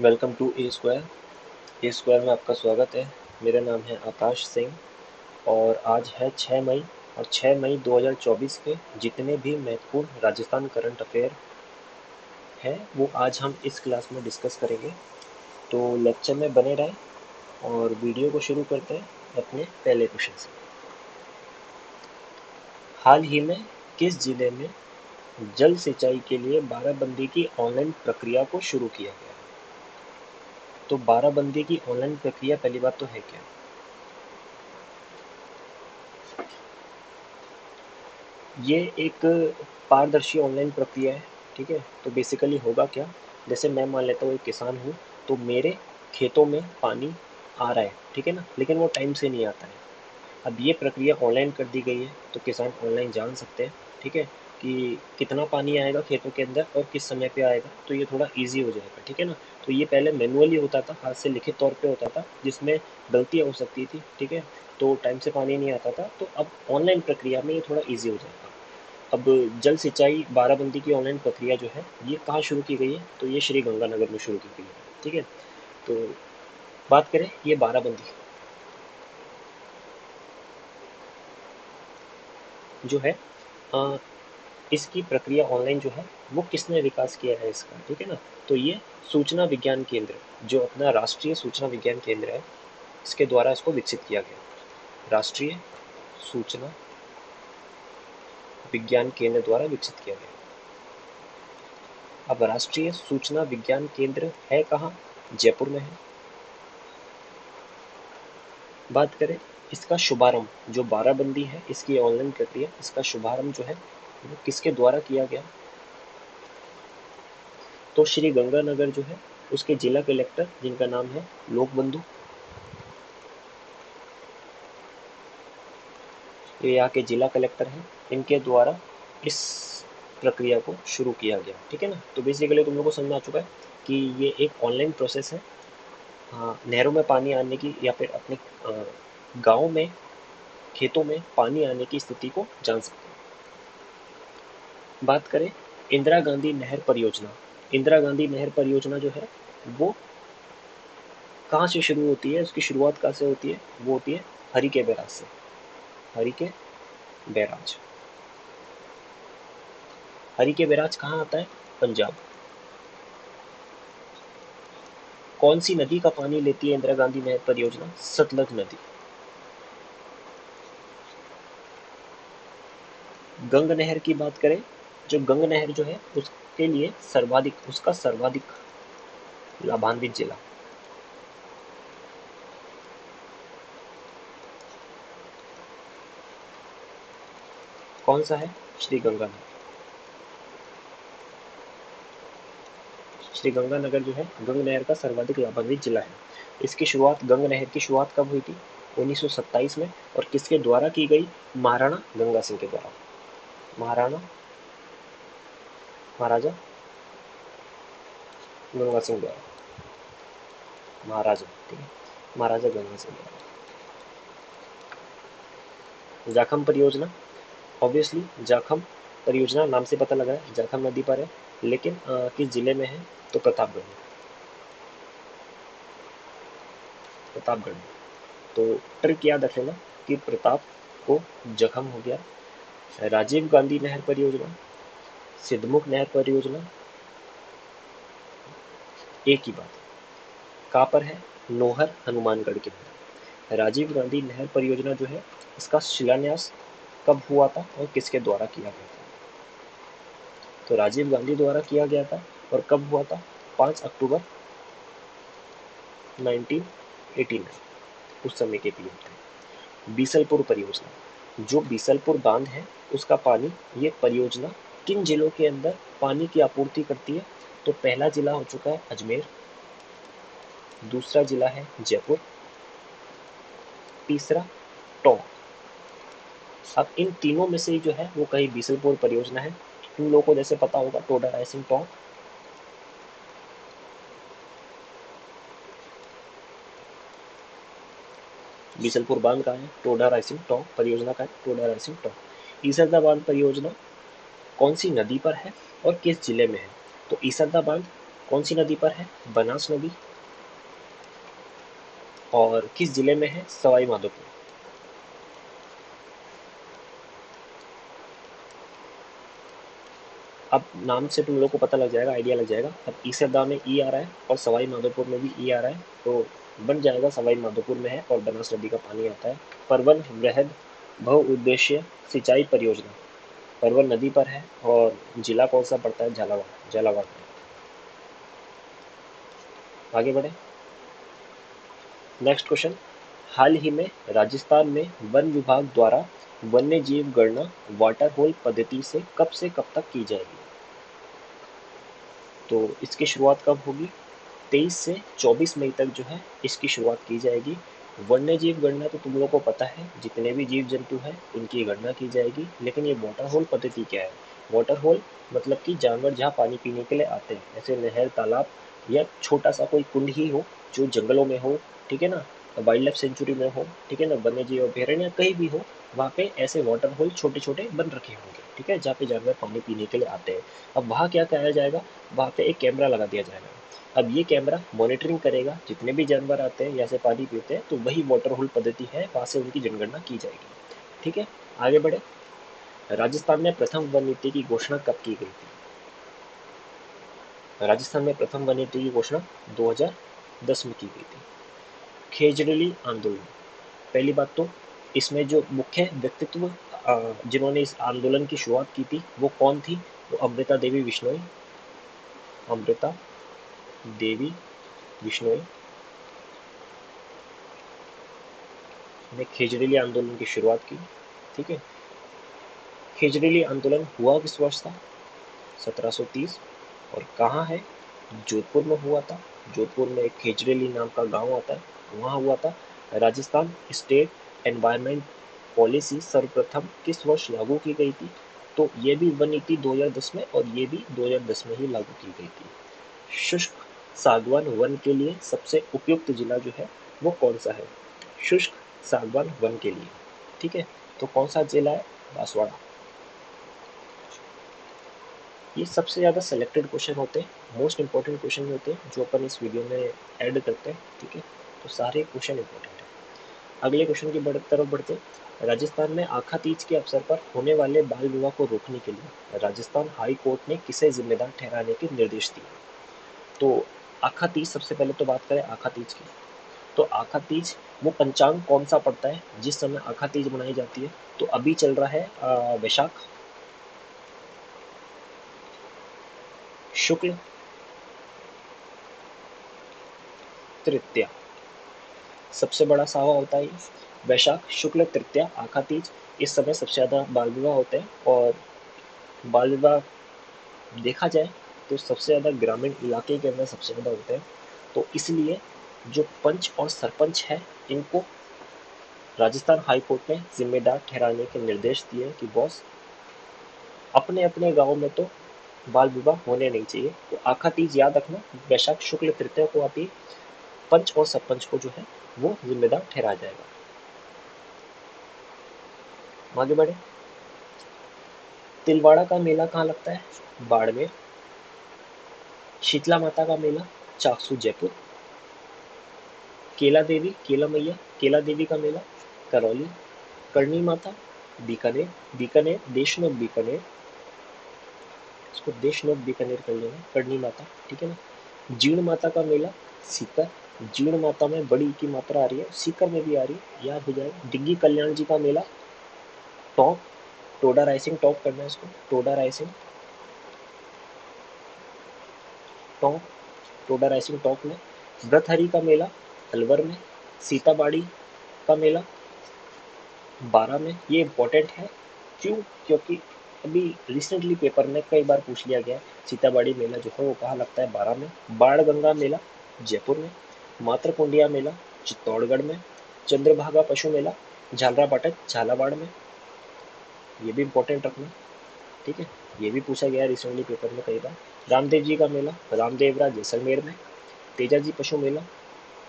Welcome to A square में आपका स्वागत है। मेरा नाम है आकाश सिंह और आज है 6 मई और 6 मई 2024 के जितने भी महत्वपूर्ण राजस्थान करंट अफेयर हैं वो आज हम इस क्लास में डिस्कस करेंगे। तो लेक्चर में बने रहें और वीडियो को शुरू करते हैं अपने पहले क्वेश्चन से। हाल ही में किस जिले में जल सिंचाई के लिए बाराबंदी की ऑनलाइन प्रक्रिया को शुरू किया गया? तो बाराबंदी की ऑनलाइन प्रक्रिया पहली बात तो है क्या? ये एक पारदर्शी ऑनलाइन प्रक्रिया है। ठीक है, तो बेसिकली होगा क्या, जैसे मैं मान लेता हूँ एक किसान हूँ, तो मेरे खेतों में पानी आ रहा है, ठीक है ना, लेकिन वो टाइम से नहीं आता है। अब ये प्रक्रिया ऑनलाइन कर दी गई है तो किसान ऑनलाइन जान सकते हैं, ठीक है, कि कितना पानी आएगा खेतों के अंदर और किस समय पे आएगा, तो ये थोड़ा इजी हो जाएगा, ठीक है ना। तो ये पहले मैनुअली होता था, हाथ से लिखित तौर पे होता था, जिसमें गलतियाँ हो सकती थी, ठीक है, तो टाइम से पानी नहीं आता था। तो अब ऑनलाइन प्रक्रिया में ये थोड़ा ईजी हो जाएगा। अब जल सिंचाई बाराबंदी की ऑनलाइन प्रक्रिया जो है ये कहाँ शुरू की गई है, तो ये श्री गंगानगर में शुरू की गई है, ठीक है। तो बात करें ये बाराबंदी जो है, अ, इसकी प्रक्रिया ऑनलाइन जो है वो किसने विकास किया है इसका, ठीक है ना। तो ये सूचना विज्ञान केंद्र, जो अपना राष्ट्रीय सूचना विज्ञान केंद्र है, इसके द्वारा इसको विकसित किया गया। राष्ट्रीय सूचना विज्ञान केंद्र द्वारा विकसित किया गया। अब राष्ट्रीय सूचना विज्ञान केंद्र है कहाँ? जयपुर में है। बात करें इसका शुभारंभ, जो बाराबंदी है इसकी ऑनलाइन प्रक्रिया, इसका शुभारंभ जो है वो किसके द्वारा किया गया? तो श्री गंगानगर जो है उसके जिला कलेक्टर, जिनका नाम है लोकबंधु, ये यहाँ के जिला कलेक्टर हैं, इनके द्वारा इस प्रक्रिया को शुरू किया गया, ठीक है ना। तो बेसिकली तुम लोग को समझ में आ चुका है कि ये एक ऑनलाइन प्रोसेस है। हाँ, नहरों में पानी आने की या फिर अपने गांव में, खेतों में पानी आने की स्थिति को जान सकते हैं। बात करें इंदिरा गांधी नहर परियोजना, इंदिरा गांधी नहर परियोजना जो है वो कहाँ से शुरू होती है, उसकी शुरुआत कहाँ से होती है? वो होती है हरिके बैराज से। हरिके बैराज, हरिके बैराज कहाँ आता है? पंजाब। कौन सी नदी का पानी लेती है इंदिरा गांधी नहर परियोजना? सतलज नदी। गंग नहर की बात करें, जो गंग नहर जो है उसके लिए सर्वाधिक लाभान्वित जिला कौन सा है? श्री गंगानगर। श्री गंगानगर जो है गंग नहर का सर्वाधिक लाभान्वित जिला है। इसकी शुरुआत, गंग नहर की शुरुआत कब हुई थी? 1927 में। और किसके द्वारा की गई? महाराणा गंगा सिंह के द्वारा। महाराणा महाराजा गंगा सिंह द्वारा। महाराजा, ठीक है, महाराजा गंगा सिंह द्वारा। जाखम परियोजना, ऑब्वियसली जाखम परियोजना नाम से पता लगा है, जाखम नदी पर है, लेकिन किस जिले में है? तो प्रतापगढ़ में। प्रतापगढ़ में। तो ट्रिक याद रख लेना कि प्रताप को जखम हो गया। राजीव गांधी नहर परियोजना, सिद्धमुख नहर परियोजना, एक ही बात है। कहाँ पर है? नोहर हनुमानगढ़ के अंदर। राजीव गांधी नहर परियोजना जो है इसका शिलान्यास कब हुआ था और किसके द्वारा किया गया था? तो राजीव गांधी द्वारा किया गया था। और कब हुआ था? 5 अक्टूबर 1989, उस समय के पीएम थे। बीसलपुर परियोजना, जो बीसलपुर बांध है उसका पानी, ये परियोजना किन जिलों के अंदर पानी की आपूर्ति करती है? तो पहला जिला हो चुका है अजमेर, दूसरा जिला है जयपुर, तीसरा टोंक। अब इन तीनों में से जो है वो कहीं बीसलपुर परियोजना है। इन लोगों को जैसे पता होगा टोडा रायसिंग टोंक, बीसलपुर बांध का है, टोडा रायसिंग टोंक परियोजना का है, टोडा रायसिंग टोंक। ईसरदा बांध परियोजना कौन सी नदी पर है और किस जिले में है? तो ईसरदा बांध कौन सी नदी पर है? बनास नदी। और किस जिले में है? सवाई माधोपुर। अब नाम से तुम लोग को पता लग जाएगा, आइडिया लग जाएगा। अब ईसरदा में ई आ रहा है और सवाई माधोपुर में भी ई आ रहा है, तो बन जाएगा सवाई माधोपुर में है और बनास नदी का पानी आता है। परवन वृहद बहुउद्देशीय सिंचाई परियोजना परवन नदी पर है और जिला कौन सा पड़ता है? झालावाड़, झालावाड़ में। आगे बढ़े। Next question. हाल ही में राजस्थान में वन विभाग द्वारा वन्य जीव गणना वाटर होल पद्धति से कब तक की जाएगी? तो इसकी शुरुआत कब होगी? 23 से 24 मई तक जो है इसकी शुरुआत की जाएगी। वन्य जीव गणना तो तुम लोगों को पता है, जितने भी जीव जंतु हैं उनकी गणना की जाएगी। लेकिन ये वाटर होल पद्धति क्या है? वाटर होल मतलब कि जानवर जहाँ पानी पीने के लिए आते हैं, जैसे नहर, तालाब या छोटा सा कोई कुंड ही हो जो जंगलों में हो, ठीक है ना, वाइल्ड लाइफ सेंचुरी में हो, ठीक है ना, वन्य जीव अभयारण्य या कहीं भी हो, वहाँ पे ऐसे वाटर होल छोटे छोटे बन रखे होंगे, ठीक है, जहाँ पे जानवर पानी पीने के लिए आते हैं। अब वहाँ क्या किया जाएगा? वहाँ पे एक कैमरा लगा दिया जाएगा। अब ये कैमरा मॉनिटरिंग करेगा, जितने भी जानवर आते हैं या से पानी पीते हैं, तो वही वाटर होल पद्धति है, वहाँ से उनकी जनगणना की जाएगी। ठीक है, आगे बढ़े। राजस्थान में प्रथम वन नीति की घोषणा कब की गई थी? राजस्थान में प्रथम वन नीति की घोषणा 2010 में की गई थी। खेजड़िली आंदोलन। पहली बात तो इसमें जो मुख्य व्यक्तित्व जिन्होंने इस आंदोलन की शुरुआत की थी वो कौन थी? वो अमृता देवी बिश्नोई। अमृता देवी बिश्नोई ने खेजड़िली आंदोलन की शुरुआत की। ठीक है, खेजड़िली आंदोलन हुआ किस वर्ष था? 1730। और कहाँ है? जोधपुर में हुआ था। जोधपुर में एक खेजड़िली नाम का गांव आता है, वहाँ हुआ था। राजस्थान स्टेट एनवायरमेंट पॉलिसी सर्वप्रथम किस वर्ष लागू की गई थी? तो ये भी वन नीति 2010 में और ये भी 2010 में ही लागू की गई थी। शुष्क सागवान वन के लिए सबसे उपयुक्त जिला जो है वो कौन सा है? शुष्क सागवान वन के लिए, ठीक है, तो कौन सा जिला है? बांसवाड़ा। ये सबसे ज़्यादा सेलेक्टेड क्वेश्चन होते हैं, मोस्ट इंपॉर्टेंट क्वेश्चन होते हैं जो अपन इस वीडियो में ऐड करते हैं, ठीक है, तो सारे क्वेश्चन इंपॉर्टेंट हैं। अगले क्वेश्चन की तरफ बढ़ते हैं। राजस्थान में आखा तीज के अवसर पर होने वाले बाल विवाह को रोकने के लिए राजस्थान हाई कोर्ट ने किसे जिम्मेदार ठहराने के निर्देश दिए? तो आखा तीज, सबसे पहले तो बात करें आखा तीज की, तो आखा तीज वो पंचांग कौन सा पड़ता है जिस समय आखा तीज मनाई जाती है? तो अभी चल रहा है वैशाख शुक्ल तृतीया, सबसे बड़ा सावा होता है ये। वैशाख शुक्ल तृतीया आखा तीज, इस समय सबसे ज़्यादा बाल विवाह होते हैं। और बाल विवाह देखा जाए तो सबसे ज़्यादा ग्रामीण इलाके के अंदर सबसे ज़्यादा होते हैं। तो इसलिए जो पंच और सरपंच है इनको राजस्थान हाई कोर्ट ने जिम्मेदार ठहराने के निर्देश दिए कि बॉस, अपने अपने गांव में तो बाल विवाह होने नहीं चाहिए। तो आखा तीज याद रखना, वैशाख शुक्ल तृतीया को आती है। पंच और सरपंच को जो है वो जिम्मेदार ठहराया जाएगा। आगे बढ़े। तिलवाड़ा का मेला कहाँ लगता है? बाड़मेर। शीतला माता का मेला चाकसू जयपुर। केला देवी, केला मैया, केला देवी का मेला करौली। करणी माता बीकानेर, बीकानेर देशनोक बीकानेर, इसको देशनोक बीकानेर कर लेना, करणी माता, ठीक है ना। जीण माता का मेला सीकर, जीण माता में बड़ी की मात्रा आ रही है, सीकर में भी आ रही है, याद हो जाएगा। डिग्गी कल्याण जी का मेला टोंक, टोडा राइसिंग टॉप करना है इसको, Toda rising top, Toda rising top में। व्रतहरी का मेला अलवर में। सीताबाड़ी का मेला बारह में। ये इम्पोर्टेंट है, क्यों? क्योंकि अभी रिसेंटली पेपर में कई बार पूछ लिया गया है। सीताबाड़ी मेला जो है वो कहाँ लगता है? बारह में। बाण गंगा मेला जयपुर में। मातरकुंडिया मेला चित्तौड़गढ़ में। चंद्रभागा पशु मेला झालरा पाटक झालावाड़ में। ये भी इम्पोर्टेंट रखना, ठीक है, ये भी पूछा गया है रिसेंटली पेपर में कई बार। रामदेव जी का मेला रामदेवरा जैसलमेर में। तेजा जी पशु मेला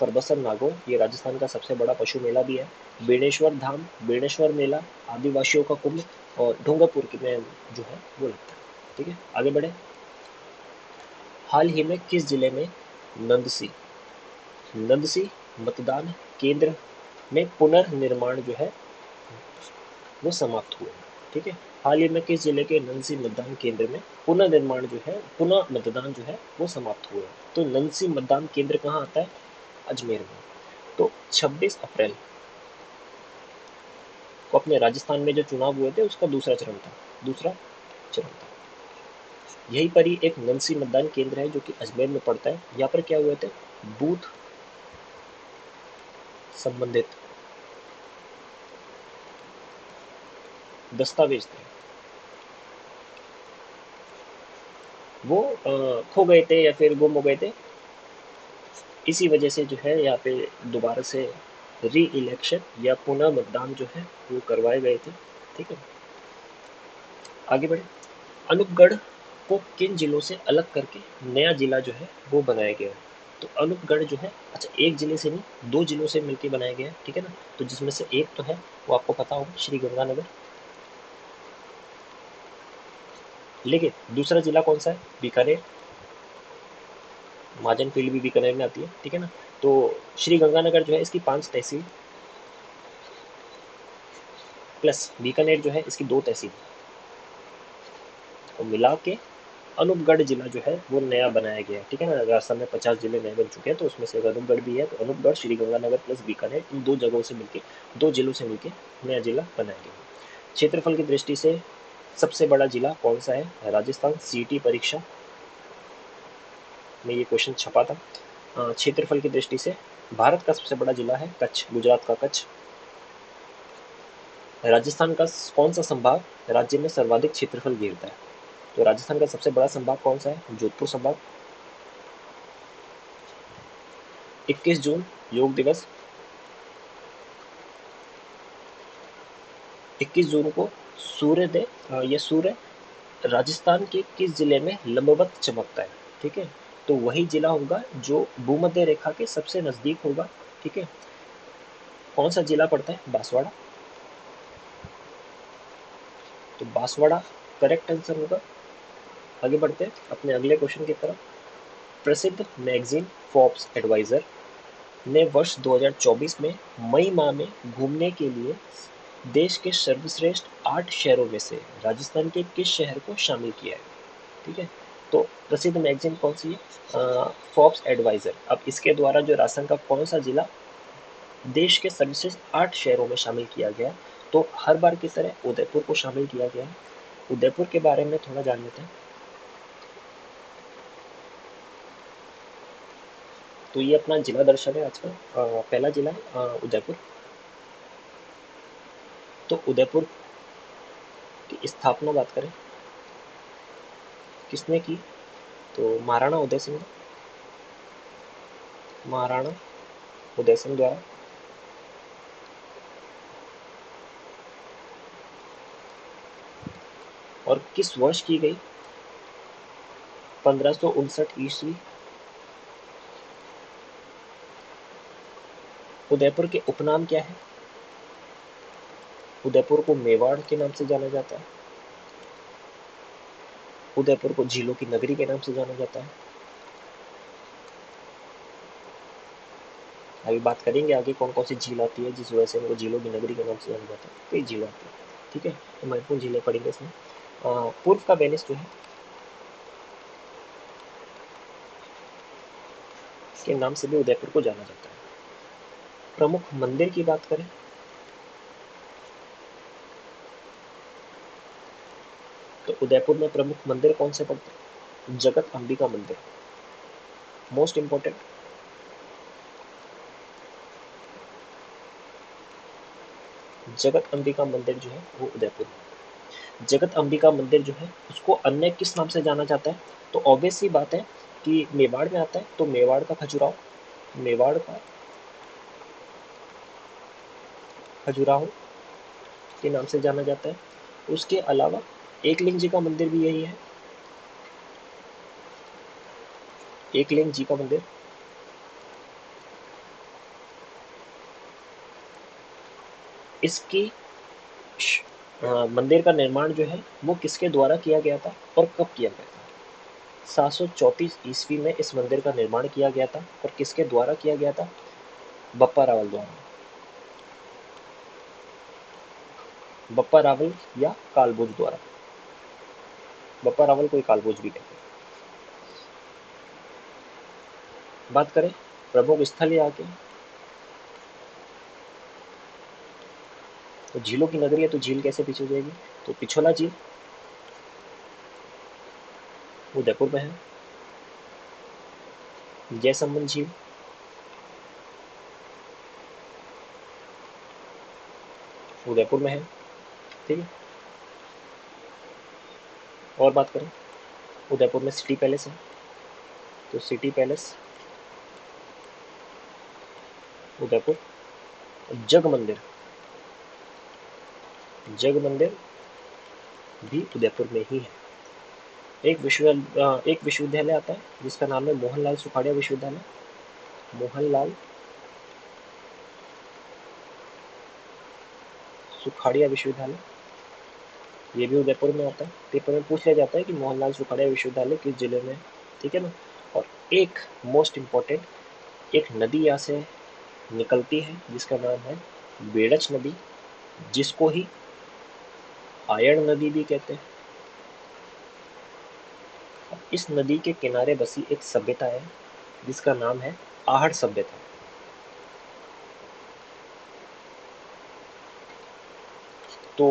परबसर नागौर, ये राजस्थान का सबसे बड़ा पशु मेला भी है। बेणेश्वर धाम, बेणेश्वर मेला आदिवासियों का कुंभ और डूंगरपुर में जो है वो लगता है। ठीक है, आगे बढ़े। हाल ही में किस जिले में नंदसी नंदसी मतदान केंद्र में पुनर्निर्माण जो है वो समाप्त हुए? ठीक है, हाल ही में किस जिले के नंदसी मतदान केंद्र में पुनर्निर्माण जो है, पुनः मतदान जो है वो समाप्त हुए? तो नंदसी मतदान केंद्र कहाँ आता है? अजमेर में। तो 26 अप्रैल को अपने राजस्थान में जो चुनाव हुए थे उसका दूसरा चरण था। दूसरा चरण था। यहीं पर ही एक नंदसी मतदान केंद्र है जो कि अजमेर में पड़ता है। यहाँ पर क्या हुए थे? बूथ संबंधित दस्तावेज थे, वो खो गए थे या फिर गुम हो गए थे। इसी वजह से जो है यहाँ पे दोबारा से री इलेक्शन या पुनः मतदान जो है वो करवाए गए थे। ठीक है, आगे बढ़े। अनूपगढ़ को किन जिलों से अलग करके नया जिला जो है वो बनाया गया है? तो अनूपगढ़ जो है, अच्छा एक जिले से नहीं, दो जिलों से मिलकर बनाया गया है। ठीक है ना, तो जिसमें से एक तो है वो आपको पता होगा, श्री गंगानगर। लेकिन दूसरा जिला कौन सा है? बीकानेर। महाजन फील्ड भी बीकानेर में आती है। ठीक है ना, तो श्री गंगानगर जो है इसकी 5 तहसील प्लस बीकानेर जो है इसकी 2 तहसील को मिला के अनूपगढ़ जिला जो है वो नया बनाया गया है। ठीक है ना, राजस्थान में 50 जिले नए बन चुके हैं, तो उसमें से एक अनूपगढ़ भी है। तो अनूपगढ़, श्रीगंगानगर प्लस बीकानेर, इन 2 जगहों से मिलके, 2 जिलों से मिलके नया जिला बनाया गया है। क्षेत्रफल की दृष्टि से सबसे बड़ा जिला कौन सा है? राजस्थान। सीटी परीक्षा में ये क्वेश्चन छपा था। क्षेत्रफल की दृष्टि से भारत का सबसे बड़ा जिला है कच्छ, गुजरात का कच्छ। राजस्थान का कौन सा संभाग राज्य में सर्वाधिक क्षेत्रफल घेरता है? तो राजस्थान का सबसे बड़ा संभाग कौन सा है? जोधपुर संभाग। 21 जून योग दिवस। 21 जून को सूर्योदय या सूर्य राजस्थान के किस जिले में लंबवत चमकता है? ठीक है, तो वही जिला होगा जो भूमध्य रेखा के सबसे नजदीक होगा। ठीक है, कौन सा जिला पड़ता है? बांसवाड़ा। तो बांसवाड़ा करेक्ट आंसर होगा। आगे बढ़ते हैं अपने अगले क्वेश्चन की तरफ। प्रसिद्ध मैगजीन फोर्ब्स एडवाइजर ने वर्ष 2024 में मई माह में घूमने के लिए देश के सर्वश्रेष्ठ 8 शहरों में से राजस्थान के किस शहर को शामिल किया है? ठीक है, तो प्रसिद्ध मैगजीन कौन सी है? Forbes Advisor. अब इसके द्वारा जो राजस्थान का कौन सा जिला देश के सर्वश्रेष्ठ 8 शहरों में शामिल किया गया, तो हर बार की तरह उदयपुर को शामिल किया गया है। उदयपुर के बारे में थोड़ा जान लेते हैं। तो ये अपना जिला दर्शन है आज का। पहला जिला है उदयपुर। तो उदयपुर की स्थापना बात करें किसने की, तो महाराणा उदय सिंह। महाराणा उदय सिंह द्वारा। और किस वर्ष की गई? 1559 ईस्वी। उदयपुर के उपनाम क्या है? उदयपुर को मेवाड़ के नाम से जाना जाता है। उदयपुर को झीलों की नगरी के नाम से जाना जाता है। अभी बात करेंगे आगे कौन कौन सी झील आती है जिस वजह से इनको झीलों की नगरी के नाम से जाना जाता है। कई झील आती है। ठीक है, तो महत्वपूर्ण झीलें पढ़ेंगे इसमें। पूर्व का वेनिस जो है के नाम से भी उदयपुर को जाना जाता है। प्रमुख मंदिर की बात करें तो उदयपुर में प्रमुख मंदिर कौन से पड़ते हैं? जगत अंबिका मंदिर, मोस्ट इंपॉर्टेंट। जगत अंबिका मंदिर जो है वो उदयपुर में। जगत अंबिका मंदिर जो है उसको अन्य किस नाम से जाना जाता है? तो ऑब्वियस सी बात है कि मेवाड़ में आता है, तो मेवाड़ का खजुराहो। मेवाड़ का खजुराहो के नाम से जाना जाता है। उसके अलावा एकलिंग जी का मंदिर भी यही है। एकलिंग जी का मंदिर, इसकी मंदिर का निर्माण जो है वो किसके द्वारा किया गया था और कब किया गया था? 734 ईस्वी में इस मंदिर का निर्माण किया गया था और किसके द्वारा किया गया था? बप्पा रावल द्वारा। बप्पा रावल या कालभोज द्वारा। बप्पा रावल को कालभोज भी कहते हैं। बात करें प्रमुख स्थल या आके, तो झीलों की नगरी है तो झील कैसे पीछे जाएगी? तो पिछोला झील उदयपुर में है। जयसंबंध झील उदयपुर में है। ठीक है। और बात करें उदयपुर में सिटी पैलेस है, तो सिटी पैलेस उदयपुर। जग मंदिर, जग मंदिर भी उदयपुर में ही है। एक विश्वविद्यालय आता है जिसका नाम है मोहनलाल सुखाड़िया विश्वविद्यालय। मोहनलाल सुखाड़िया विश्वविद्यालय, ये भी उदयपुर में आता है। पेपर में पूछ लिया जाता है कि मोहनलाल सुखाड़िया विश्वविद्यालय किस जिले में है। ठीक है ना। और एक मोस्ट इम्पॉर्टेंट, एक नदी यहाँ से निकलती है जिसका नाम है बेड़च नदी, जिसको ही आयड़ नदी भी कहते हैं। इस नदी के किनारे बसी एक सभ्यता है जिसका नाम है आहड़ सभ्यता। तो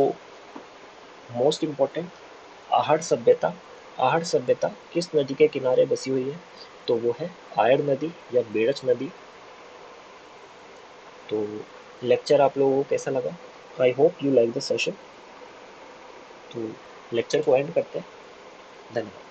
मोस्ट इम्पॉर्टेंट, आहड़ सभ्यता, आहड़ सभ्यता किस नदी के किनारे बसी हुई है? तो वो है आयड़ नदी या बेड़च नदी। तो लेक्चर आप लोगों को कैसा लगा? I hope you like the session. तो लेक्चर को एंड करते हैं। धन्यवाद।